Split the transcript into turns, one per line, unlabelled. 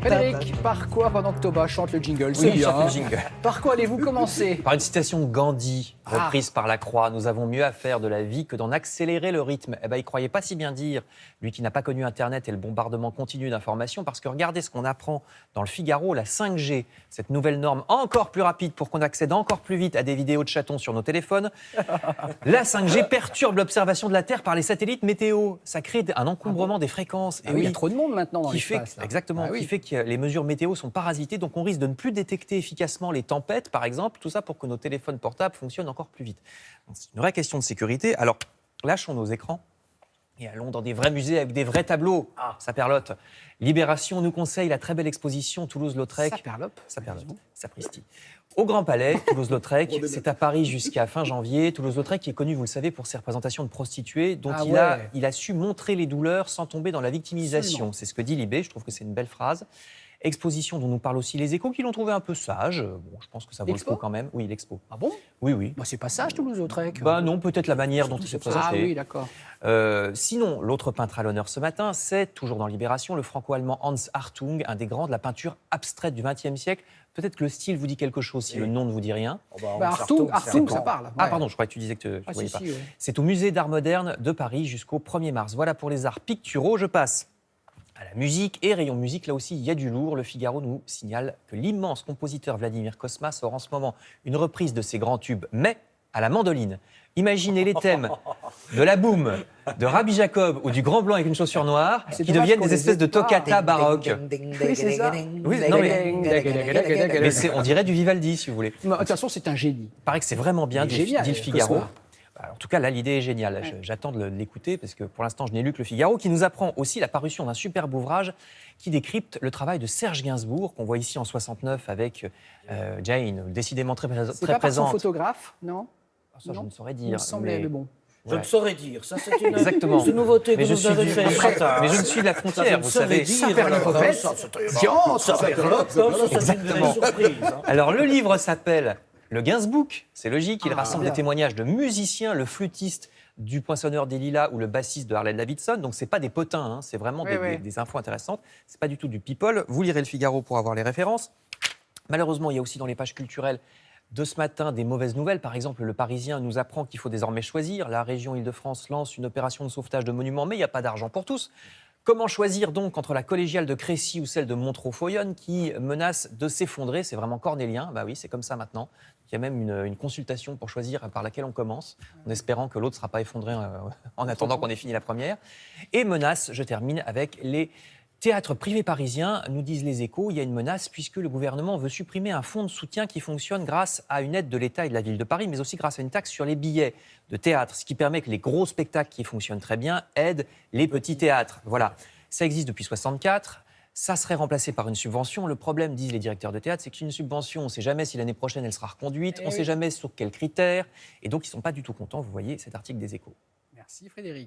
Frédéric, par quoi, pendant que Thomas chante le jingle,
Oui, chante le jingle.
Par quoi allez-vous commencer?
Par une citation de Gandhi, reprise par Lacroix. Nous avons mieux à faire de la vie que d'en accélérer le rythme. Eh ben, il croyait pas si bien dire, lui qui n'a pas connu Internet et le bombardement continu d'informations, parce que regardez ce qu'on apprend dans le Figaro, la 5G, cette nouvelle norme encore plus rapide pour qu'on accède encore plus vite à des vidéos de chatons sur nos téléphones. La 5G perturbe l'observation de la Terre par les satellites météo. Ça crée un encombrement des fréquences.
Et oui, il y a trop de monde maintenant dans l'espace.
Exactement, qui fait que les mesures météo sont parasitées, donc on risque de ne plus détecter efficacement les tempêtes, par exemple, tout ça pour que nos téléphones portables fonctionnent encore plus vite. Donc, c'est une vraie question de sécurité. Alors, lâchons nos écrans et allons dans des vrais musées avec des vrais tableaux. Saperlotte. Libération nous conseille la très belle exposition Toulouse-Lautrec. Saperlotte. Sapristi. Au Grand Palais, Toulouse-Lautrec, c'est à Paris jusqu'à fin janvier. Toulouse-Lautrec qui est connu, vous le savez, pour ses représentations de prostituées, dont il a su montrer les douleurs sans tomber dans la victimisation. Absolument. C'est ce que dit Libé, je trouve que c'est une belle phrase. Exposition dont nous parlent aussi les Échos, qui l'ont trouvé un peu sage. Bon, je pense que ça vaut le coup quand même. Oui, l'Expo.
Ah bon?
Oui.
Bah, c'est pas sage, Toulouse-Lautrec.
Non, peut-être la manière dont il s'est présenté.
Ah oui, d'accord.
Sinon, l'autre peintre à l'honneur ce matin, c'est, toujours dans Libération, le franco-allemand Hans Hartung, un des grands de la peinture abstraite du XXe siècle. Peut-être que le style vous dit quelque chose, si le nom ne vous dit rien.
Hartung, ça parle.
Ah pardon, je croyais que tu disais que tu ne voyais pas. Ouais. C'est au Musée d'Art Moderne de Paris jusqu'au 1er mars. Voilà pour les arts picturaux. Je passe à la musique et rayon musique, là aussi il y a du lourd. Le Figaro nous signale que l'immense compositeur Vladimir Cosma sort en ce moment une reprise de ses grands tubes, mais à la mandoline. Imaginez les thèmes de la boum, de Rabbi Jacob ou du Grand Blanc avec une chaussure noire qui deviennent des espèces de toccata baroque.
Oui, c'est ça.
Oui, non, mais on dirait du Vivaldi, si vous voulez.
De toute façon, c'est un génie.
Il paraît que c'est vraiment bien, dit le Figaro.
Cosma.
En tout cas, là, l'idée est géniale. J'attends de l'écouter parce que pour l'instant, je n'ai lu que le Figaro, qui nous apprend aussi la parution d'un superbe ouvrage qui décrypte le travail de Serge Gainsbourg, qu'on voit ici en 69 avec Jane, décidément très présente.
C'est pas par son photographe, non?
Ça, je ne saurais dire.
Il me semblait, mais bon.
Je ne saurais dire. Ça, c'est une
nouveauté
que vous avez fait.
Mais je ne suis de la frontière, vous savez.
Exactement.
Alors, le livre s'appelle Le Gainsbook. C'est logique, il rassemble des témoignages de musiciens, le flûtiste du Poinçonneur des Lilas ou le bassiste de Harley Davidson. Donc, ce n'est pas des potins, hein, c'est vraiment des infos intéressantes. Ce n'est pas du tout du people. Vous lirez le Figaro pour avoir les références. Malheureusement, il y a aussi dans les pages culturelles de ce matin des mauvaises nouvelles. Par exemple, le Parisien nous apprend qu'il faut désormais choisir. La région Île-de-France lance une opération de sauvetage de monuments, mais il n'y a pas d'argent pour tous. Comment choisir donc entre la collégiale de Crécy ou celle de Montreux-Foyonne qui menace de s'effondrer? C'est vraiment cornélien. Bah oui, c'est comme ça maintenant. Il y a même une consultation pour choisir par laquelle on commence, en espérant que l'autre ne sera pas effondré en attendant qu'on ait fini la première. Et menace, je termine avec les théâtres privés parisiens, nous disent les Échos, il y a une menace puisque le gouvernement veut supprimer un fonds de soutien qui fonctionne grâce à une aide de l'État et de la ville de Paris, mais aussi grâce à une taxe sur les billets de théâtre, ce qui permet que les gros spectacles qui fonctionnent très bien aident les petits théâtres. Voilà, ça existe depuis 1964. Ça serait remplacé par une subvention. Le problème, disent les directeurs de théâtre, c'est qu'une subvention, on ne sait jamais si l'année prochaine elle sera reconduite, on ne sait jamais sur quels critères, et donc ils ne sont pas du tout contents, vous voyez cet article des Échos.
Merci Frédéric.